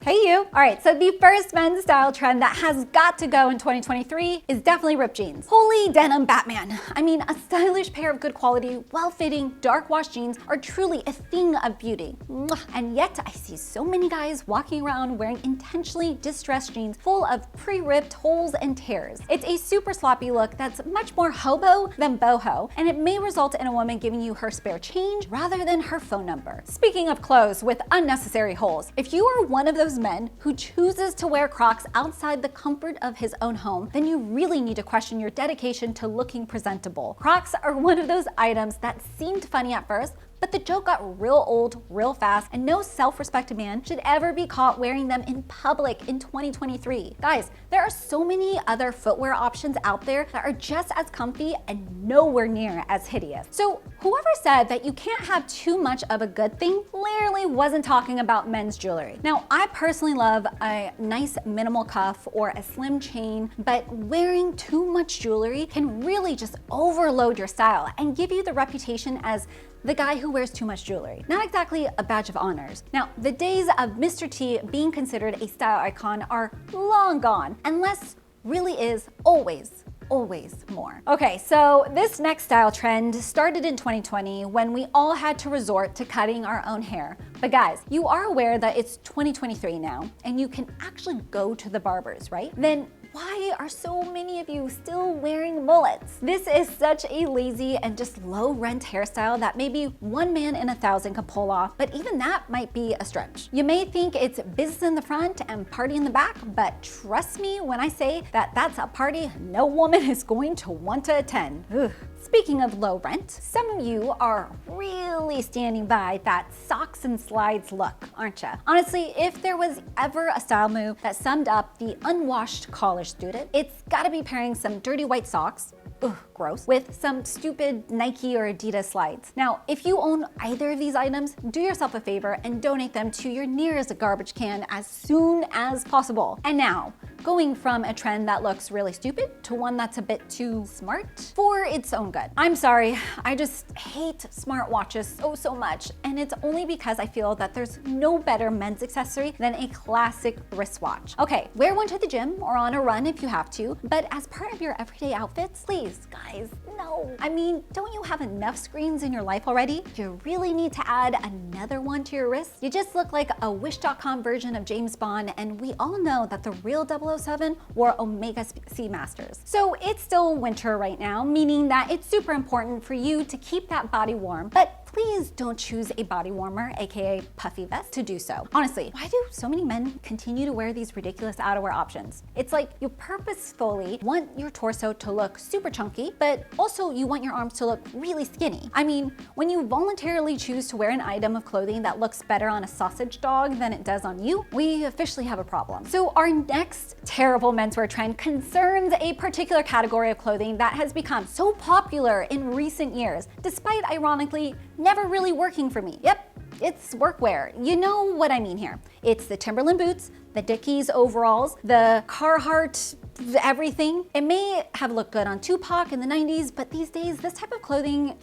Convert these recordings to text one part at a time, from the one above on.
Hey you. All right, so the first men's style trend that has got to go in 2023 is definitely ripped jeans. Holy denim Batman. I mean, a stylish pair of good quality, well-fitting, dark wash jeans are truly a thing of beauty. And yet I see so many guys walking around wearing intentionally distressed jeans full of pre-ripped holes and tears. It's a super sloppy look that's much more hobo than boho, and it may result in a woman giving you her spare change rather than her phone number. Speaking of clothes with unnecessary holes, if you are one of those men who chooses to wear Crocs outside the comfort of his own home, then you really need to question your dedication to looking presentable. Crocs are one of those items that seemed funny at first, but the joke got real old real fast, and no self-respected man should ever be caught wearing them in public in 2023. Guys, there are so many other footwear options out there that are just as comfy and nowhere near as hideous. So whoever said that you can't have too much of a good thing clearly wasn't talking about men's jewelry. Now, I personally love a nice minimal cuff or a slim chain, but wearing too much jewelry can really just overload your style and give you the reputation as the guy who wears too much jewelry. Not exactly a badge of honors. Now, the days of Mr. T being considered a style icon are long gone, and less really is always more. Okay, so this next style trend started in 2020 when we all had to resort to cutting our own hair. But guys, you are aware that it's 2023 now, and you can actually go to the barbers, right? Then why are so many of you still wearing mullets? This is such a lazy and just low rent hairstyle that maybe one man in 1,000 can pull off, but even that might be a stretch. You may think it's business in the front and party in the back, but trust me when I say that that's a party no woman is going to want to attend. Ugh. Speaking of low rent, some of you are really standing by that socks and slides look, aren't you? Honestly, if there was ever a style move that summed up the unwashed college student, it's gotta be pairing some dirty white socks, ugh, gross, with some stupid Nike or Adidas slides. Now, if you own either of these items, do yourself a favor and donate them to your nearest garbage can as soon as possible. And now, going from a trend that looks really stupid to one that's a bit too smart for its own good. I'm sorry, I just hate smartwatches so much, and it's only because I feel that there's no better men's accessory than a classic wristwatch. Okay, wear one to the gym or on a run if you have to, but as part of your everyday outfits, please, guys, no. I mean, don't you have enough screens in your life already? Do you really need to add another one to your wrist? You just look like a Wish.com version of James Bond, and we all know that the real 007 wore Omega Seamasters. So it's still winter right now, meaning that it's super important for you to keep that body warm, but please don't choose a body warmer, aka puffy vest, to do so. Honestly, why do so many men continue to wear these ridiculous outerwear options? It's like you purposefully want your torso to look super chunky, but also you want your arms to look really skinny. I mean, when you voluntarily choose to wear an item of clothing that looks better on a sausage dog than it does on you, we officially have a problem. So our next terrible menswear trend concerns a particular category of clothing that has become so popular in recent years, despite ironically never really working for me. Yep, it's workwear. You know what I mean here. It's the Timberland boots, the Dickies overalls, the Carhartt everything. It may have looked good on Tupac in the 90s, but these days, this type of clothing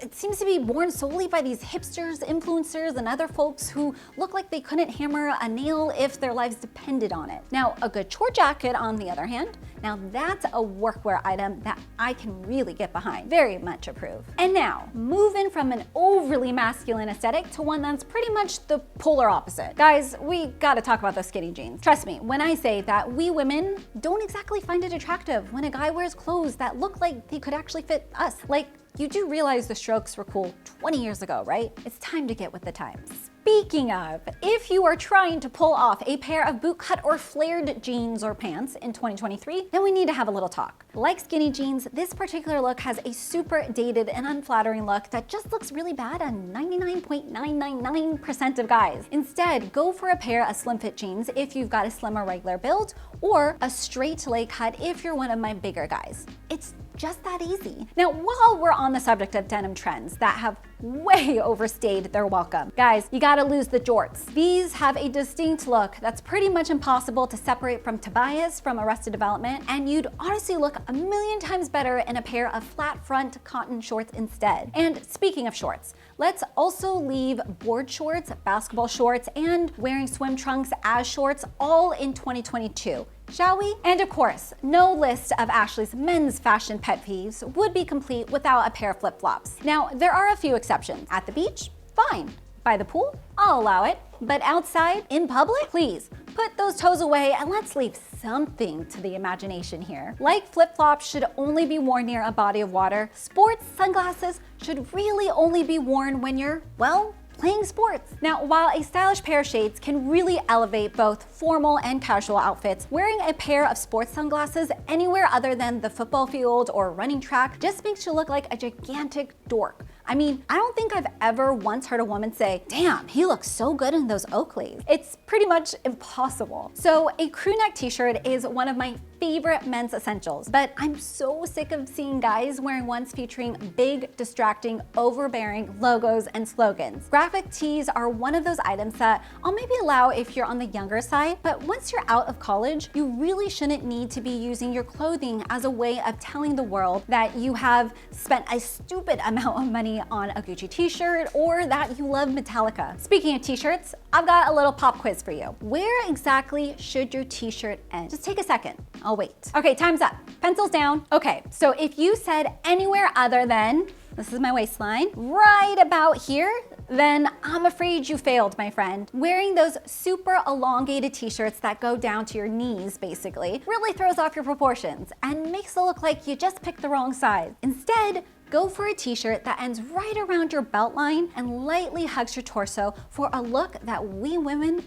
it seems to be worn solely by these hipsters, influencers, and other folks who look like they couldn't hammer a nail if their lives depended on it. Now, a good chore jacket, on the other hand, now that's a workwear item that I can really get behind. Very much approve. And now, moving from an overly masculine aesthetic to one that's pretty much the polar opposite. Guys, we gotta talk about those skinny jeans. Trust me, when I say that we women don't exactly find it attractive when a guy wears clothes that look like they could actually fit us. Like, you do realize the Strokes were cool 20 years ago, right? It's time to get with the times. Speaking of, if you are trying to pull off a pair of bootcut or flared jeans or pants in 2023, then we need to have a little talk. Like skinny jeans, this particular look has a super dated and unflattering look that just looks really bad on 99.999% of guys. Instead, go for a pair of slim fit jeans if you've got a slim or regular build, or a straight leg cut if you're one of my bigger guys. It's just that easy. Now, while we're on the subject of denim trends that have way overstayed their welcome, guys, you gotta lose the jorts. These have a distinct look that's pretty much impossible to separate from Tobias from Arrested Development, and you'd honestly look a million times better in a pair of flat front cotton shorts instead. And speaking of shorts, let's also leave board shorts, basketball shorts, and wearing swim trunks as shorts all in 2022. Shall we? And of course, no list of Ashley's men's fashion pet peeves would be complete without a pair of flip-flops. Now, there are a few exceptions. At the beach, fine. By the pool, I'll allow it. But outside, in public, please put those toes away and let's leave something to the imagination here. Like flip-flops should only be worn near a body of water, sports sunglasses should really only be worn when you're, well, playing sports. Now, while a stylish pair of shades can really elevate both formal and casual outfits, wearing a pair of sports sunglasses anywhere other than the football field or running track just makes you look like a gigantic dork. I mean, I don't think I've ever once heard a woman say, damn, he looks so good in those Oakleys. It's pretty much impossible. So a crew neck t-shirt is one of my favorite men's essentials, but I'm so sick of seeing guys wearing ones featuring big, distracting, overbearing logos and slogans. Graphic tees are one of those items that I'll maybe allow if you're on the younger side, but once you're out of college, you really shouldn't need to be using your clothing as a way of telling the world that you have spent a stupid amount of money on a Gucci t-shirt or that you love Metallica. Speaking of t-shirts, I've got a little pop quiz for you. Where exactly should your t-shirt end? Just take a second, I'll wait. Okay, time's up, pencils down. Okay, so if you said anywhere other than, this is my waistline, right about here, then I'm afraid you failed, my friend. Wearing those super elongated t-shirts that go down to your knees, basically, really throws off your proportions and makes it look like you just picked the wrong size. Instead, go for a t-shirt that ends right around your belt line and lightly hugs your torso for a look that we women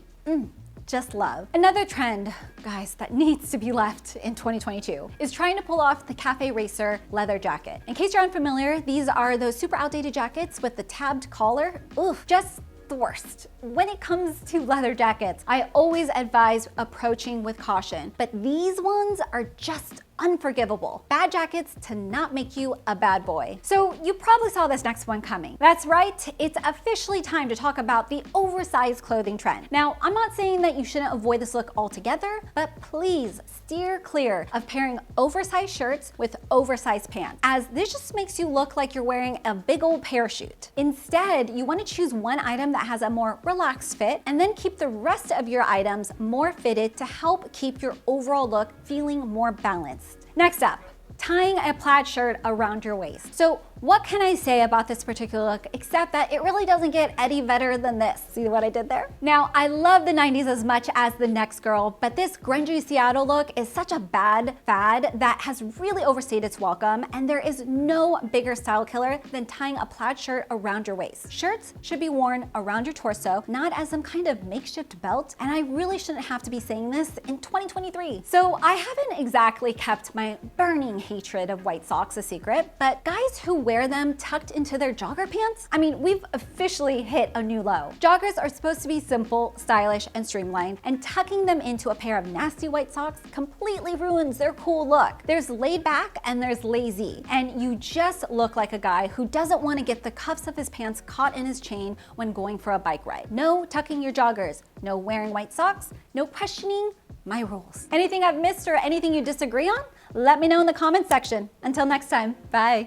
just love. Another trend, guys, that needs to be left in 2022 is trying to pull off the Cafe Racer leather jacket. In case you're unfamiliar, these are those super outdated jackets with the tabbed collar. Oof, just the worst. When it comes to leather jackets, I always advise approaching with caution, but these ones are just unforgivable. Bad jackets to not make you a bad boy. So you probably saw this next one coming. That's right, it's officially time to talk about the oversized clothing trend. Now, I'm not saying that you shouldn't avoid this look altogether, but please steer clear of pairing oversized shirts with oversized pants, as this just makes you look like you're wearing a big old parachute. Instead, you want to choose one item that has a more relaxed fit and then keep the rest of your items more fitted to help keep your overall look feeling more balanced. Next up, tying a plaid shirt around your waist. So what can I say about this particular look except that it really doesn't get any better than this? See what I did there? Now, I love the 90s as much as the next girl, but this grungy Seattle look is such a bad fad that has really overstayed its welcome, and there is no bigger style killer than tying a plaid shirt around your waist. Shirts should be worn around your torso, not as some kind of makeshift belt, and I really shouldn't have to be saying this in 2023. So I haven't exactly kept my burning hatred of white socks a secret, but guys who wear them tucked into their jogger pants? I mean, we've officially hit a new low. Joggers are supposed to be simple, stylish, and streamlined, and tucking them into a pair of nasty white socks completely ruins their cool look. There's laid back and there's lazy, and you just look like a guy who doesn't want to get the cuffs of his pants caught in his chain when going for a bike ride. No tucking your joggers, no wearing white socks, no questioning my rules. Anything I've missed or anything you disagree on? Let me know in the comments section. Until next time, bye.